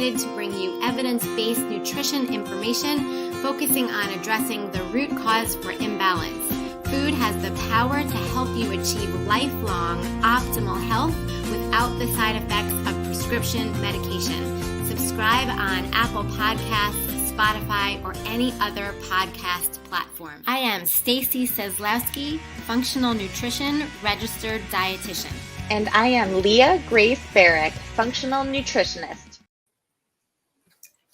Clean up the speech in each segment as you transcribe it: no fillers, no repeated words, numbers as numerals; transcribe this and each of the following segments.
excited to bring you evidence-based nutrition information focusing on addressing the root cause for imbalance. Food has the power to help you achieve lifelong optimal health without the side effects of prescription medication. Subscribe on Apple Podcasts, Spotify, or any other podcast platform. I am Stacy Seslowski, Functional Nutrition Registered Dietitian. And I am Leah Grace Barrick, Functional Nutritionist.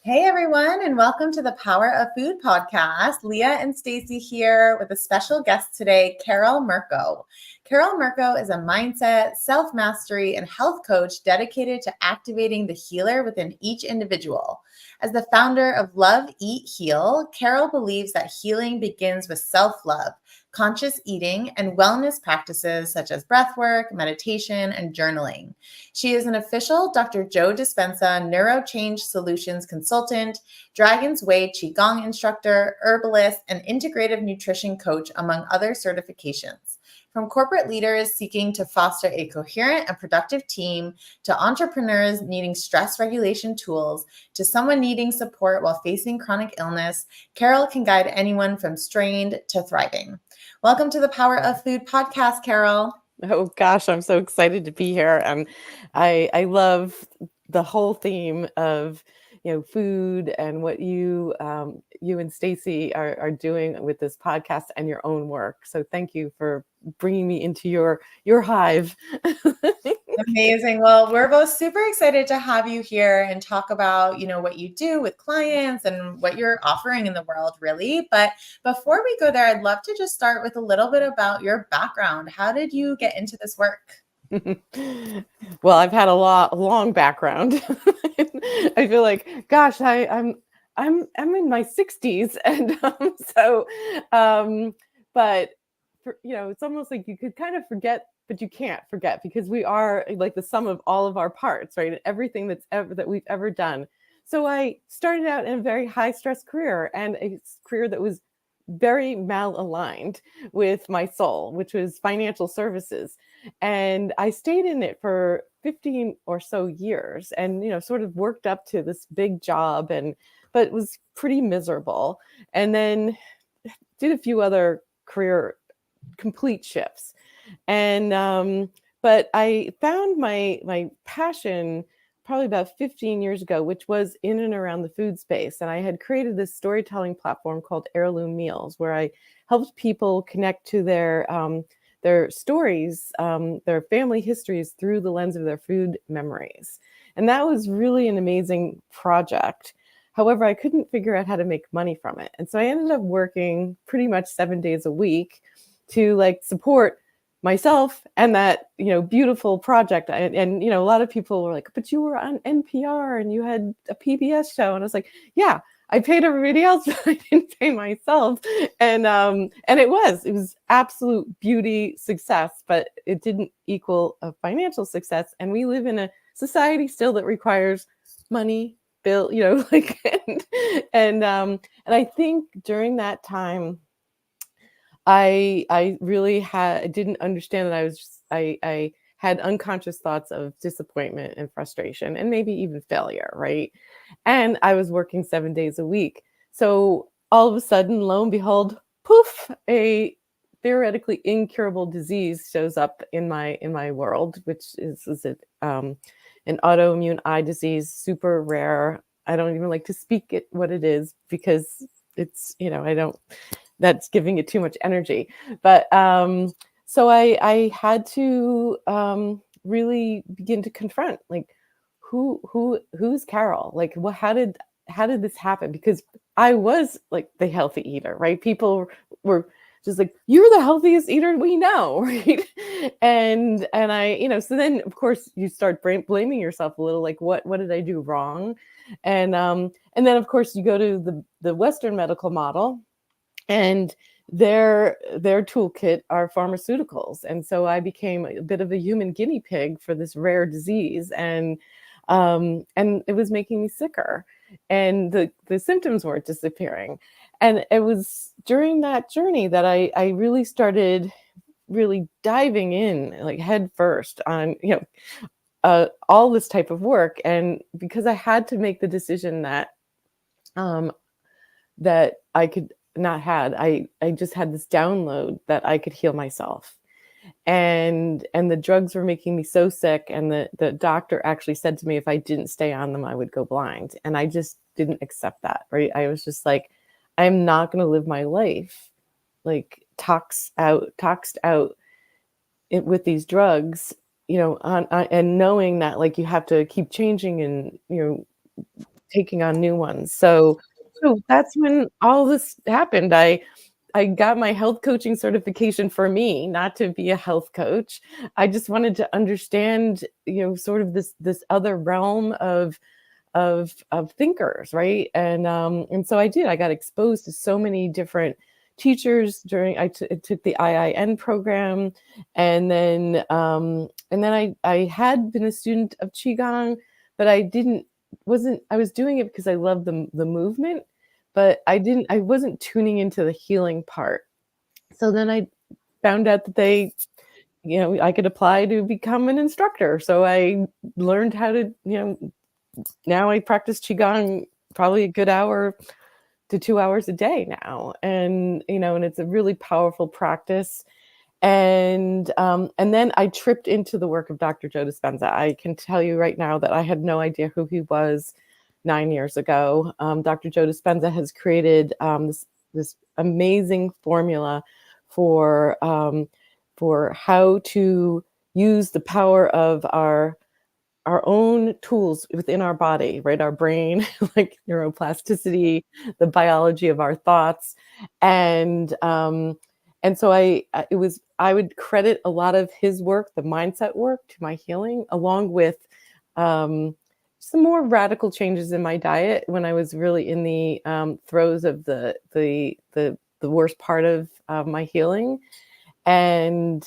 Hey everyone, and welcome to the Power of Food podcast. Leah and Stacy here with a special guest today, Carole Murko. Carole Murko is a mindset, self-mastery, and health coach dedicated to activating the healer within each individual. As the founder of Love, Eat, Heal, Carole believes that healing begins with self-love, conscious eating, and wellness practices such as breathwork, meditation, and journaling. She is an official Dr. Joe Dispenza Neurochange Solutions consultant, Dragon's Way Qigong Instructor, Herbalist, and Integrative Nutrition Coach, among other certifications. From corporate leaders seeking to foster a coherent and productive team, to entrepreneurs needing stress regulation tools, to someone needing support while facing chronic illness, Carole can guide anyone from strained to thriving. Welcome to the Power of Food podcast, Carole. Oh gosh, I'm so excited to be here. And I love the whole theme of food and what you and Stacy are doing with this podcast and your own work. So thank you for bringing me into your hive. Amazing. Well, we're both super excited to have you here and talk about, what you do with clients and what you're offering in the world, really. But before we go there, I'd love to just start with a little bit about your background. How did you get into this work? Well, I've had a long background. I feel like, gosh, I'm in my 60s, and but it's almost like you could kind of forget, but you can't forget because we are like the sum of all of our parts, right? And everything that we've ever done. So I started out in a very high stress career, and a career that was very malaligned with my soul, which was financial services. And I stayed in it for 15 or so years and, sort of worked up to this big job, but it was pretty miserable. And then did a few other career complete shifts. And, but I found my passion probably about 15 years ago, which was in and around the food space. And I had created this storytelling platform called Heirloom Meals, where I helped people connect to their stories, their family histories through the lens of their food memories. And that was really an amazing project. However, I couldn't figure out how to make money from it. And so I ended up working pretty much 7 days a week to support myself and that, beautiful project. And a lot of people were like, but you were on NPR and you had a PBS show. And I was like, yeah, I paid everybody else, but I didn't pay myself. And it was absolute beauty success, but it didn't equal a financial success. And we live in a society still that requires money, bill, and I think during that time, I really didn't understand that I had unconscious thoughts of disappointment and frustration and maybe even failure, right? And I was working 7 days a week. So all of a sudden, lo and behold, poof, a theoretically incurable disease shows up in my world, which is an autoimmune eye disease, super rare. I don't even like to speak it what it is because it's, that's giving it too much energy. But so I had to really begin to confront who's Carole? How did this happen? Because I was the healthy eater, right? People were just like, you're the healthiest eater we know, right? And I, so then of course you start blaming yourself a little, what did I do wrong? And then of course you go to the Western medical model, and their toolkit are pharmaceuticals. And so I became a bit of a human guinea pig for this rare disease. And it was making me sicker, and the symptoms weren't disappearing. And it was during that journey that I really started really diving in head first on, all this type of work. And because I had to make the decision that that I could not had, I just had this download that I could heal myself. And the drugs were making me so sick. And the doctor actually said to me, if I didn't stay on them, I would go blind. And I just didn't accept that, right? I was just like, I'm not going to live my life like toxed out with these drugs, and knowing that like you have to keep changing and, taking on new ones. So that's when all this happened. I got my health coaching certification for me, not to be a health coach. I just wanted to understand, sort of this other realm of thinkers, right? And so I did. I got exposed to so many different teachers during. I took the IIN program, and then I had been a student of Qigong, but I was doing it because I loved the movement, but I wasn't tuning into the healing part. So then I found out that I could apply to become an instructor. So I learned how to, now I practice Qigong probably a good hour to 2 hours a day now. And, and it's a really powerful practice. And then I tripped into the work of Dr. Joe Dispenza. I can tell you right now that I had no idea who he was 9 years ago. Dr. Joe Dispenza has created this amazing formula for how to use the power of our own tools within our body, right? Our brain, like neuroplasticity, the biology of our thoughts, and so I would credit a lot of his work, the mindset work, to my healing, along with some more radical changes in my diet when I was really in the throes of the worst part of my healing, and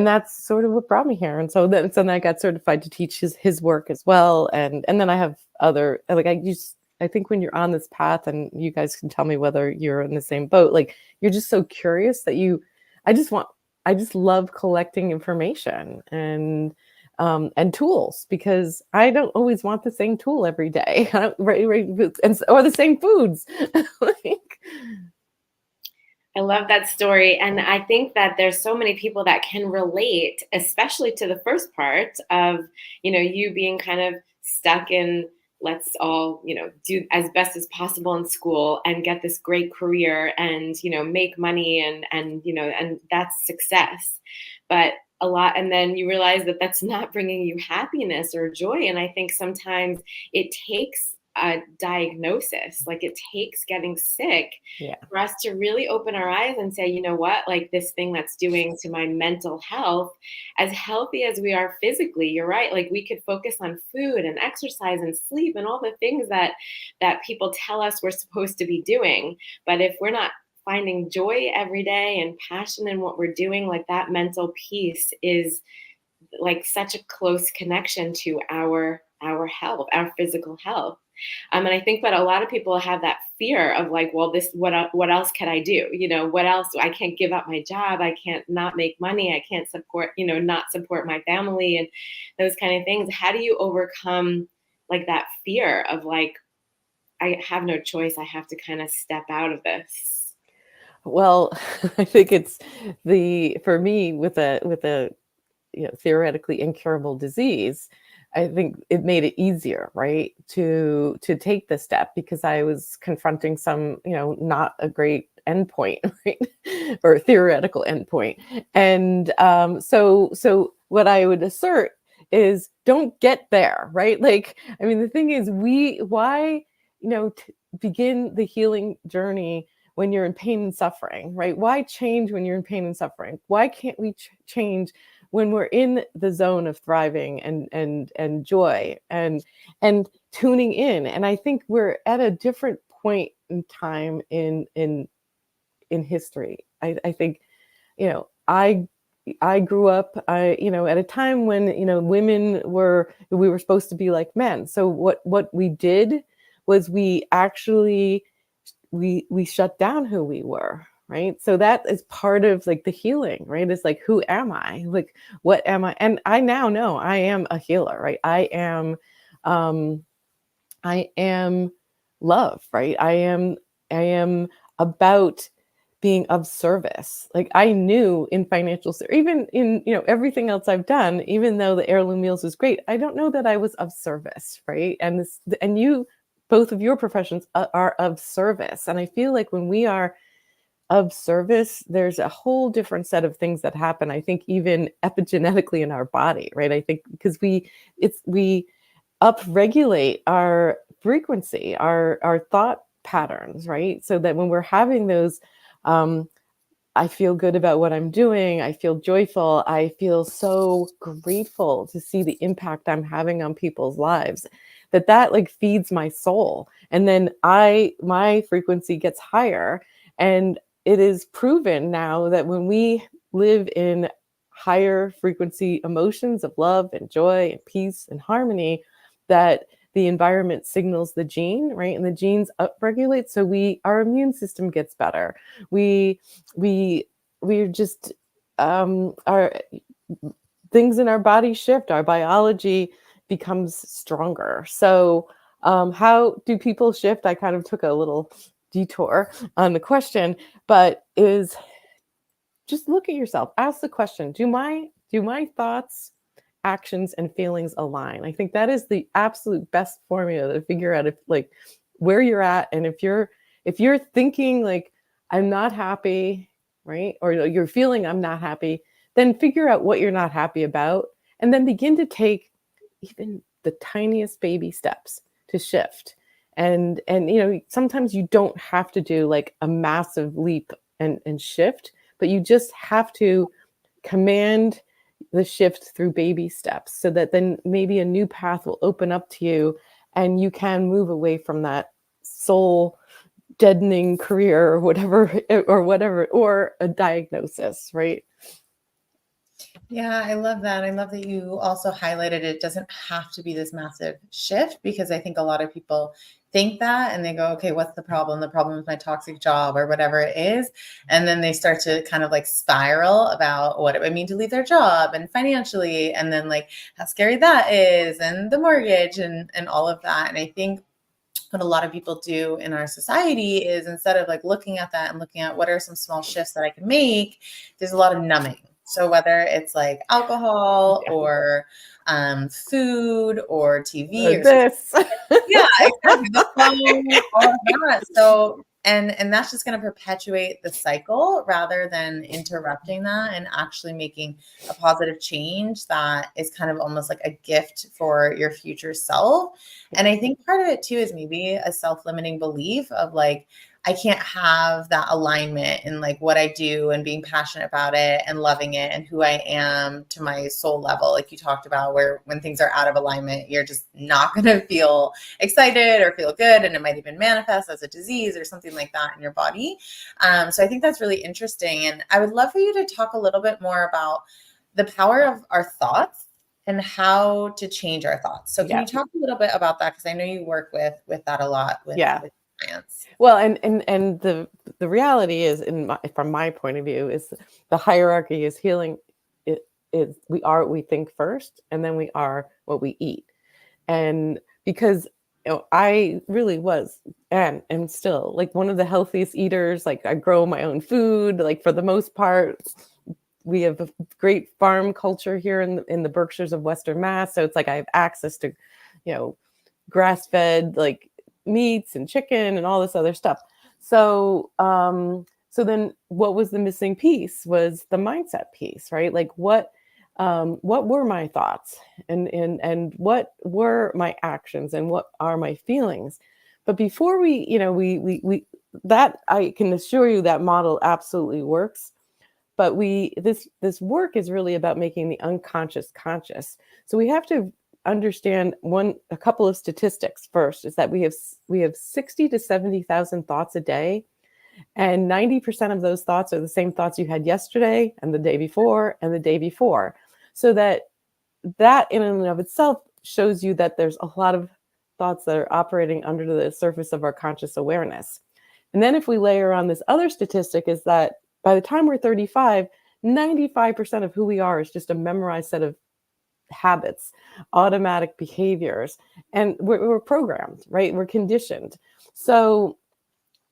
that's sort of what brought me here. And so then I got certified to teach his work as well, and then I have other, like, I think when you're on this path, and you guys can tell me whether you're in the same boat, like you're just so curious that I just love collecting information and tools, because I don't always want the same tool every day, right, or the same foods. Like, I love that story. And I think that there's so many people that can relate, especially to the first part of, you being kind of stuck in, let's all, do as best as possible in school and get this great career and, make money and that's success. But and then you realize that that's not bringing you happiness or joy. And I think sometimes it takes a diagnosis, like it takes getting sick, yeah. for us to really open our eyes and say, you know what, like this thing that's doing to my mental health, as healthy as we are physically, you're right, like we could focus on food and exercise and sleep and all the things that people tell us we're supposed to be doing. But if we're not finding joy every day and passion in what we're doing, like that mental peace is like such a close connection to our health, our physical health. And I think that a lot of people have that fear of like, well, what else can I do? What else? I can't give up my job. I can't not make money. I can't support, not support my family and those kind of things. How do you overcome like that fear of like, I have no choice. I have to kind of step out of this. Well, I think it's for me with a theoretically incurable disease, I think it made it easier, right, to take the step, because I was confronting some, not a great endpoint, right, or theoretical endpoint. And so what I would assert is, don't get there, right? Like, I mean, the thing is, why begin the healing journey when you're in pain and suffering, right? Why change when you're in pain and suffering? Why can't we change when we're in the zone of thriving and joy and tuning in? And I think we're at a different point in time in history. I think, I grew up, at a time when, we were supposed to be like men. So what we did was we actually, we shut down who we were, right? So that is part of like the healing, right? It's like, who am I? Like, what am I? And I now know I am a healer, right? Um, I am love, right? I am about being of service. Like I knew in financial, even in, everything else I've done, even though the heirloom meals is great, I don't know that I was of service, right? And you, both of your professions are of service. And I feel like when we are of service, there's a whole different set of things that happen. I think even epigenetically in our body, right? I think because we upregulate our frequency, our thought patterns, right? So that when we're having those, I feel good about what I'm doing, I feel joyful, I feel so grateful to see the impact I'm having on people's lives, that like feeds my soul. And then my frequency gets higher. And it is proven now that when we live in higher frequency emotions of love and joy and peace and harmony, that the environment signals the gene, right? And the genes upregulate. So our immune system gets better. We're just, our things in our body shift, our biology becomes stronger. So how do people shift? I kind of took a little detour on the question, but is just look at yourself, ask the question, do my thoughts, actions, and feelings align? I think that is the absolute best formula to figure out if like where you're at. And if you're thinking like I'm not happy, right? Or you're feeling I'm not happy, then figure out what you're not happy about and then begin to take even the tiniest baby steps to shift. And sometimes you don't have to do like a massive leap and shift, but you just have to command the shift through baby steps so that then maybe a new path will open up to you and you can move away from that soul deadening career or whatever, or a diagnosis, right? Yeah, I love that. I love that you also highlighted it doesn't have to be this massive shift, because I think a lot of people think that and they go, okay, what's the problem? The problem is my toxic job or whatever it is. And then they start to kind of like spiral about what it would mean to leave their job and financially, and then like how scary that is and the mortgage and all of that. And I think what a lot of people do in our society is, instead of like looking at that and looking at what are some small shifts that I can make, there's a lot of numbing. So whether it's like alcohol or food or TV or This. yeah, exactly. The phone, all of that. So and that's just going to perpetuate the cycle rather than interrupting that and actually making a positive change that is kind of almost like a gift for your future self. And I think part of it too is maybe a self-limiting belief of like, I can't have that alignment in like what I do and being passionate about it and loving it and who I am to my soul level. Like you talked about, where when things are out of alignment, you're just not going to feel excited or feel good. And it might even manifest as a disease or something like that in your body. So I think that's really interesting. And I would love for you to talk a little bit more about the power of our thoughts and how to change our thoughts. So can you talk a little bit about that? Because I know you work with that a lot with clients. Well, and the reality is, from my point of view, is the hierarchy is healing. It is we are what we think first, and then we are what we eat. And because I really was and am still like one of the healthiest eaters. Like I grow my own food. Like for the most part, we have a great farm culture here in the Berkshires of Western Mass. So it's like I have access to, grass-fed like meats and chicken and all this other stuff. So then what was the missing piece was the mindset piece, right? Like what were my thoughts and what were my actions and what are my feelings? But before we that, I can assure you that model absolutely works. But this work is really about making the unconscious conscious. So we have to understand a couple of statistics. First is that we have 60 to 70,000 thoughts a day, and 90% of those thoughts are the same thoughts you had yesterday and the day before and the day before. So that in and of itself shows you that there's a lot of thoughts that are operating under the surface of our conscious awareness. And then if we layer on this other statistic is that by the time we're 35, 95% of who we are is just a memorized set of habits, automatic behaviors, and we're programmed, right? We're conditioned. So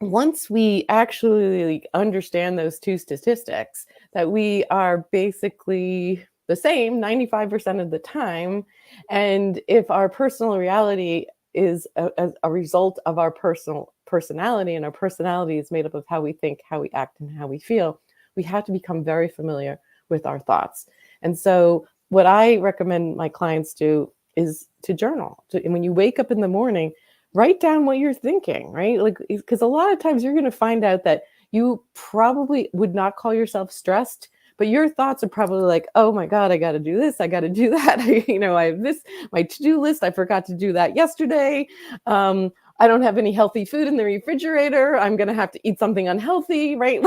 once we actually understand those two statistics, that we are basically the same 95% of the time, and if our personal reality is a result of our personal personality, and our personality is made up of how we think, how we act, and how we feel, we have to become very familiar with our thoughts. And so what I recommend my clients do is to journal. And when you wake up in the morning, write down what you're thinking, right? Like, because a lot of times you're going to find out that you probably would not call yourself stressed, but your thoughts are probably like, oh my God, I got to do this. I got to do that. I have this, my to-do list. I forgot to do that yesterday. I don't have any healthy food in the refrigerator. I'm going to have to eat something unhealthy, right?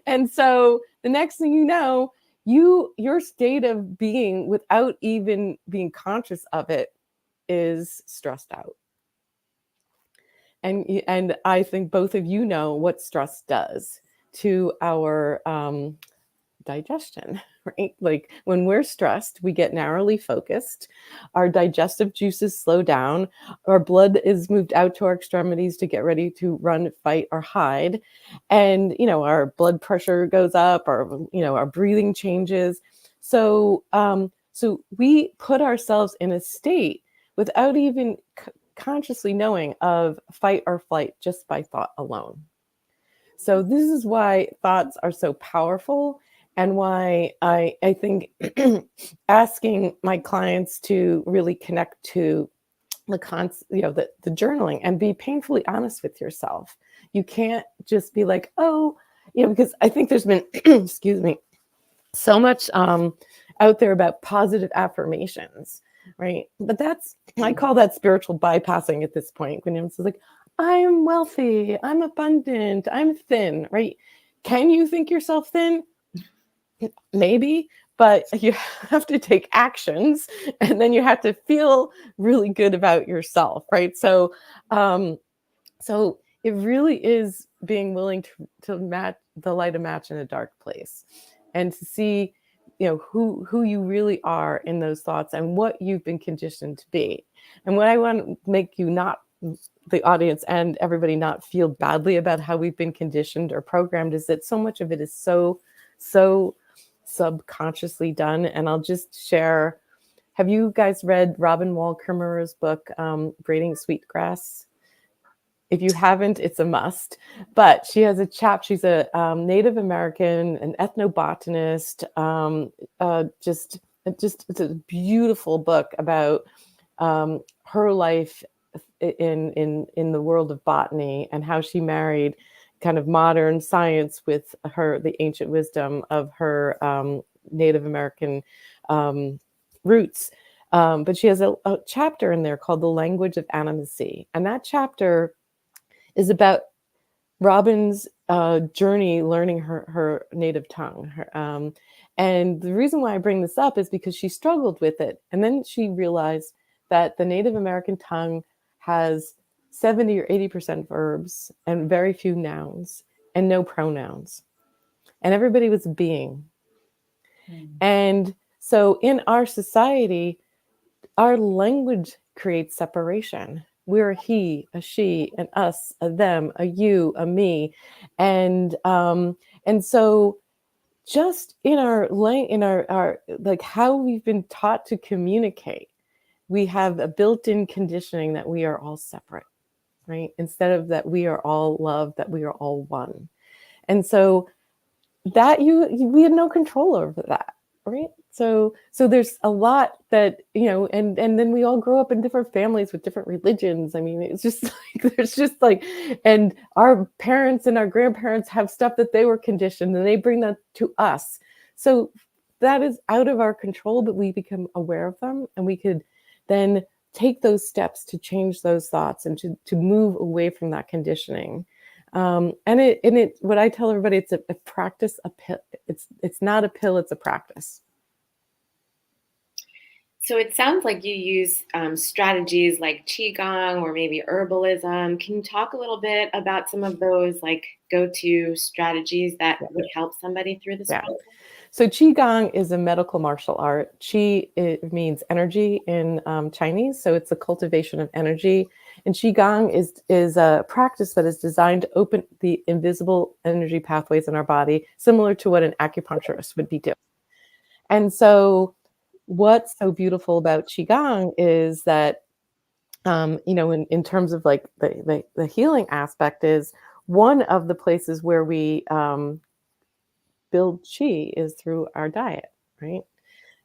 And so the next thing you know, your state of being without even being conscious of it is stressed out. And I think both of you know what stress does to our digestion, right? Like when we're stressed, we get narrowly focused, our digestive juices slow down, our blood is moved out to our extremities to get ready to run, fight, or hide. And, our blood pressure goes up, our breathing changes. So, so we put ourselves in a state without even consciously knowing of fight or flight just by thought alone. So this is why thoughts are so powerful, and why I think asking my clients to really connect to the journaling and be painfully honest with yourself. You can't just be like, because I think there's been, excuse me, so much out there about positive affirmations, right? But I call that spiritual bypassing at this point. When it's like, I'm wealthy, I'm abundant, I'm thin, right? Can you think yourself thin? Maybe, but you have to take actions, and then you have to feel really good about yourself, right? So, so it really is being willing to match the light a match in a dark place, and to see, who you really are in those thoughts and what you've been conditioned to be. And what I want to make you, not the audience and everybody, not feel badly about how we've been conditioned or programmed, is that so much of it is so subconsciously done. And I'll just share, have you guys read Robin Wall Kimmerer's book, Braiding Sweetgrass? If you haven't, it's a must. But she has she's a Native American, an ethnobotanist. It's a beautiful book about her life in the world of botany, and how she married kind of modern science with the ancient wisdom of her Native American roots. But she has a chapter in there called The Language of Animacy. And that chapter is about Robin's journey learning her native tongue. And the reason why I bring this up is because she struggled with it. And then she realized that the Native American tongue has 70 or 80% verbs and very few nouns and no pronouns. And everybody was a being. And so in our society, our language creates separation. We're a he, a she, an us, a them, a you, a me. And so just in our like how we've been taught to communicate, we have a built-in conditioning that we are all separate, right? Instead of that we are all love, that we are all one. And so that we had no control over that, right? So there's a lot that, and then we all grow up in different families with different religions. I mean, it's just like, there's just like, and our parents and our grandparents have stuff that they were conditioned, and they bring that to us. So that is out of our control, but we become aware of them, and we could then take those steps to change those thoughts and to move away from that conditioning. And what I tell everybody, it's a practice, a pill. It's not a pill, it's a practice. So it sounds like you use strategies like Qigong or maybe herbalism. Can you talk a little bit about some of those like go-to strategies that would help somebody through this Yeah. process? So Qigong is a medical martial art. Qi, it means energy in Chinese, so it's the cultivation of energy. And Qigong is a practice that is designed to open the invisible energy pathways in our body, similar to what an acupuncturist would be doing. And so, what's so beautiful about Qigong is that, in terms of like the healing aspect, is one of the places where we build chi is through our diet, right?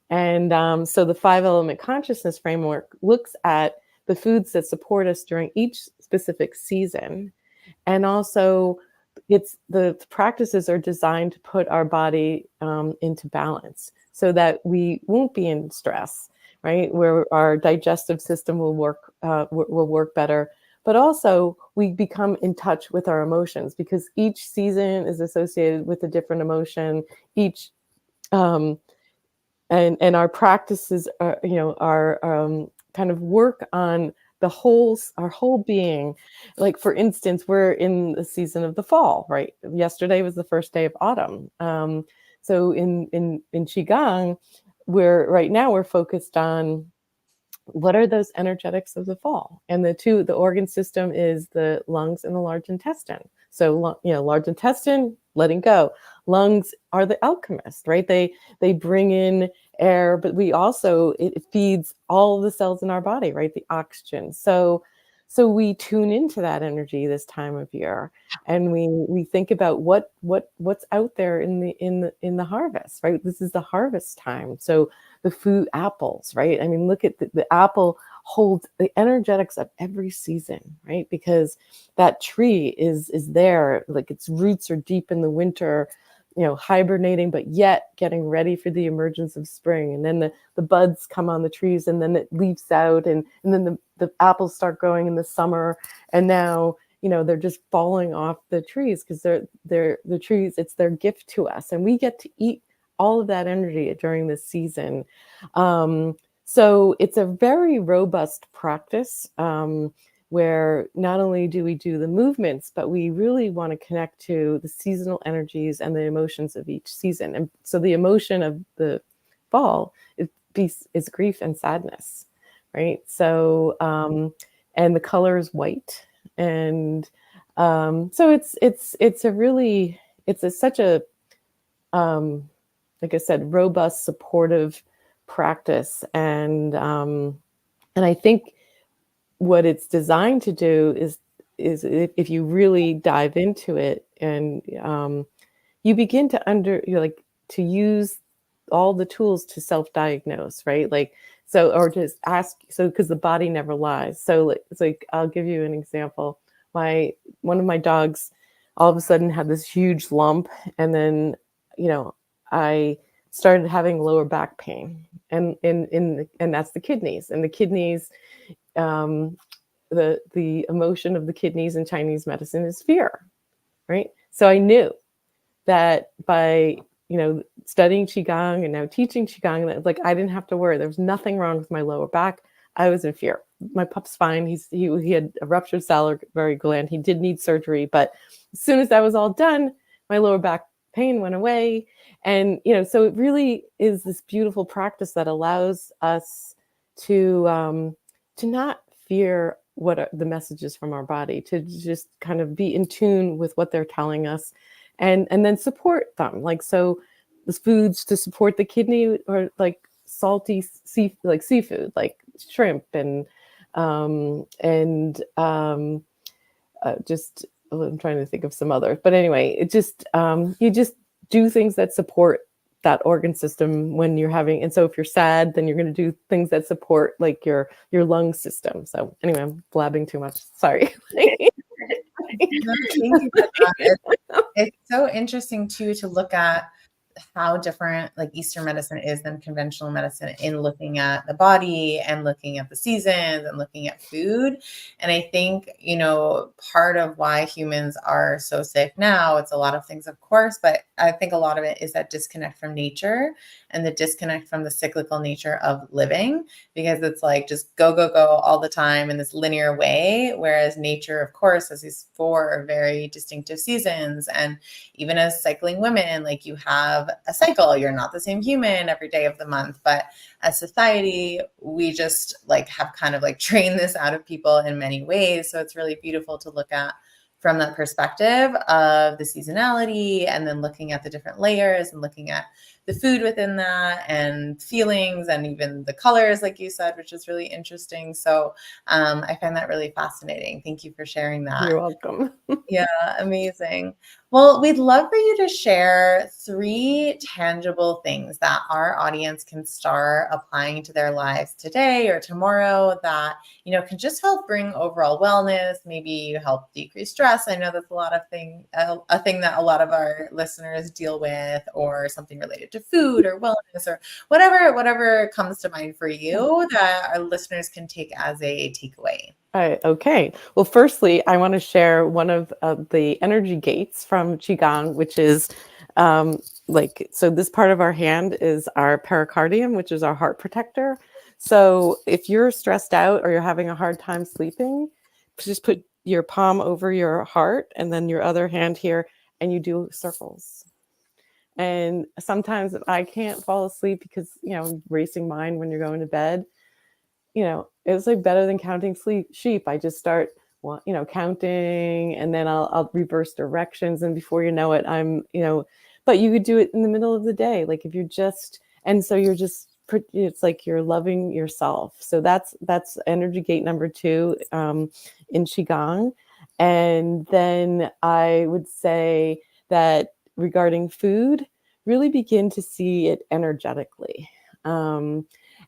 And so the 5 element consciousness framework looks at the foods that support us during each specific season. And also, it's the practices are designed to put our body into balance so that we won't be in stress, right? Where our digestive system will work better. But also, we become in touch with our emotions because each season is associated with a different emotion. Each and our practices are kind of work on our whole being. Like, for instance, we're in the season of the fall, right? Yesterday was the first day of autumn. So in Qigong, right now we're focused on what are those energetics of the fall, and the organ system is the lungs and the large intestine. So large intestine, letting go. Lungs are the alchemists, right? They bring in air, but it feeds all of the cells in our body, right? The oxygen. So we tune into that energy this time of year, and we think about what's out there in the harvest, right? This is the harvest time. So the food, apples, right? I mean, look at the apple holds the energetics of every season, right? Because that tree is there, like its roots are deep in the winter, hibernating, but yet getting ready for the emergence of spring. And then the buds come on the trees, and then it leaves out, and then the apples start growing in the summer. And now, they're just falling off the trees because they're the trees, it's their gift to us. And we get to eat all of that energy during this season. So it's a very robust practice where not only do we do the movements, but we really want to connect to the seasonal energies and the emotions of each season. And so the emotion of the fall is grief and sadness, right? So and the color is white, and so it's such a like I said, robust, supportive practice. And I think what it's designed to do is if you really dive into it, and you begin to to use all the tools to self-diagnose, right? Or just ask, because the body never lies. So it's like, I'll give you an example. One of my dogs all of a sudden had this huge lump, and then, I started having lower back pain, and that's the kidneys. And the kidneys, the emotion of the kidneys in Chinese medicine is fear, right? So I knew that by studying Qigong and now teaching Qigong, that I didn't have to worry. There was nothing wrong with my lower back. I was in fear. My pup's fine. He had a ruptured salivary gland. He did need surgery, but as soon as that was all done, my lower back pain went away. And so it really is this beautiful practice that allows us to not fear what are the messages from our body, to just kind of be in tune with what they're telling us, and then support them. So the foods to support the kidney are like salty seafood, like shrimp, and just, I'm trying to think of some others, but anyway, it just you just do things that support that organ system when you're having. And so if you're sad, then you're going to do things that support like your lung system. So anyway, I'm blabbing too much. Sorry. No, thank you for that. It's so interesting too to look at how different like Eastern medicine is than conventional medicine in looking at the body and looking at the seasons and looking at food. And I think, part of why humans are so sick now, it's a lot of things, of course, but I think a lot of it is that disconnect from nature and the disconnect from the cyclical nature of living, because it's like just go, go, go all the time in this linear way. Whereas nature, of course, has these 4 very distinctive seasons. And even as cycling women, like you have a cycle, you're not the same human every day of the month. But as society, we just like have kind of like trained this out of people in many ways. So it's really beautiful to look at from that perspective of the seasonality, and then looking at the different layers and looking at the food within that and feelings and even the colors, like you said, which is really interesting. So I find that really fascinating. Thank you for sharing that. You're welcome. Yeah, amazing. Well, we'd love for you to share 3 tangible things that our audience can start applying to their lives today or tomorrow that, can just help bring overall wellness, maybe help decrease stress. I know that's a thing that a lot of our listeners deal with, or something related to food or wellness or whatever comes to mind for you that our listeners can take as a takeaway. Okay. Well, firstly, I want to share one of the energy gates from Qigong, which is so this part of our hand is our pericardium, which is our heart protector. So if you're stressed out or you're having a hard time sleeping, just put your palm over your heart and then your other hand here, and you do circles. And sometimes if I can't fall asleep because, racing mind when you're going to bed, it's like better than counting sheep. I just start, counting, and then I'll reverse directions. And before you know it, but you could do it in the middle of the day. Like if you're just, and so you're just, it's like you're loving yourself. So that's energy gate number 2 in Qigong. And then I would say that regarding food, really begin to see it energetically.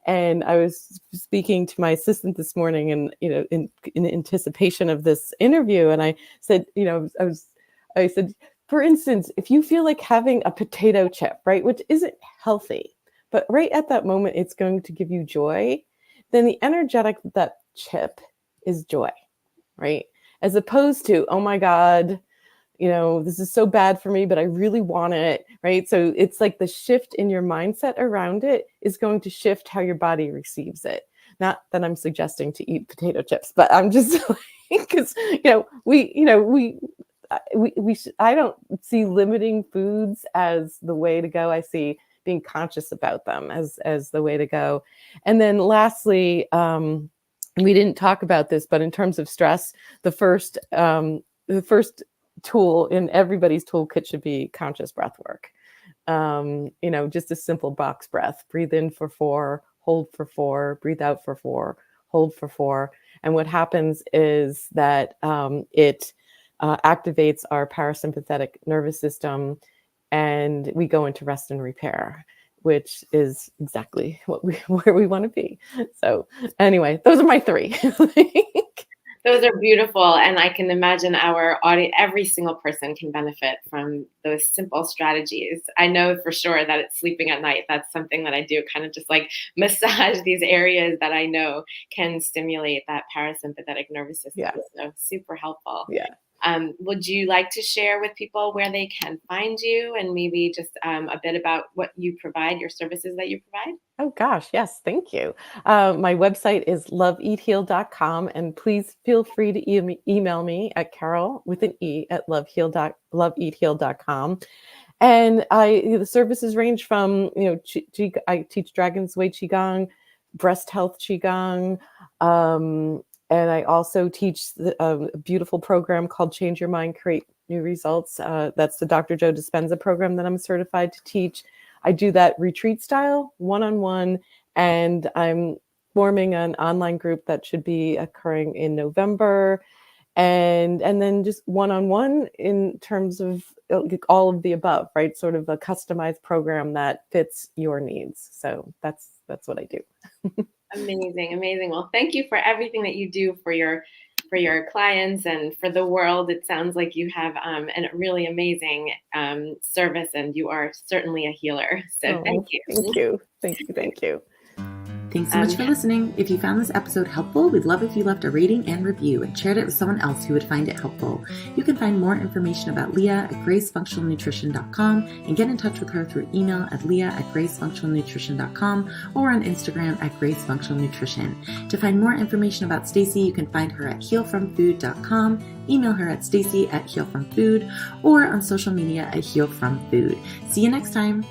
And I was speaking to my assistant this morning, and in anticipation of this interview, and I said, I said, for instance, if you feel like having a potato chip, right, which isn't healthy, but right at that moment it's going to give you joy, then the energetic of that chip is joy, right? As opposed to, oh my God, this is so bad for me, but I really want it, right? So it's like the shift in your mindset around it is going to shift how your body receives it. Not that I'm suggesting to eat potato chips, but I'm just because, I don't see limiting foods as the way to go. I see being conscious about them as the way to go. And then lastly, we didn't talk about this, but in terms of stress, the first tool in everybody's toolkit should be conscious breath work. Just a simple box breath. Breathe in for 4, hold for 4, breathe out for 4, hold for 4. And what happens is that it activates our parasympathetic nervous system, and we go into rest and repair, which is exactly where we want to be. So anyway, those are my 3. Those are beautiful. And I can imagine our audience, every single person can benefit from those simple strategies. I know for sure that it's sleeping at night. That's something that I do, kind of just like massage these areas that I know can stimulate that parasympathetic nervous system. Yeah. So super helpful. Yeah. Would you like to share with people where they can find you, and maybe just a bit about what you provide, your services that you provide? Oh gosh, yes, thank you. My website is loveeatheal.com, and please feel free to email me at Carole with an E at loveeatheal.com. And the services range from I teach Dragon's Way Qigong, breast health Qigong, and I also teach a beautiful program called Change Your Mind, Create New Results. That's the Dr. Joe Dispenza program that I'm certified to teach. I do that retreat style, one-on-one, and I'm forming an online group that should be occurring in November. And then just one-on-one in terms of all of the above, right? Sort of a customized program that fits your needs. So that's what I do. Amazing. Well, thank you for everything that you do for your for your clients and for the world. It sounds like you have a really amazing service, and you are certainly a healer. So thank you. Thank you. Thank you. Thank you. Thanks so much for listening. If you found this episode helpful, we'd love if you left a rating and review and shared it with someone else who would find it helpful. You can find more information about Leah at gracefunctionalnutrition.com and get in touch with her through email at leah@gracefunctionalnutrition.com or on Instagram at gracefunctionalnutrition. To find more information about Stacey, you can find her at healfromfood.com, email her at stacey@healfromfood, or on social media at healfromfood. See you next time.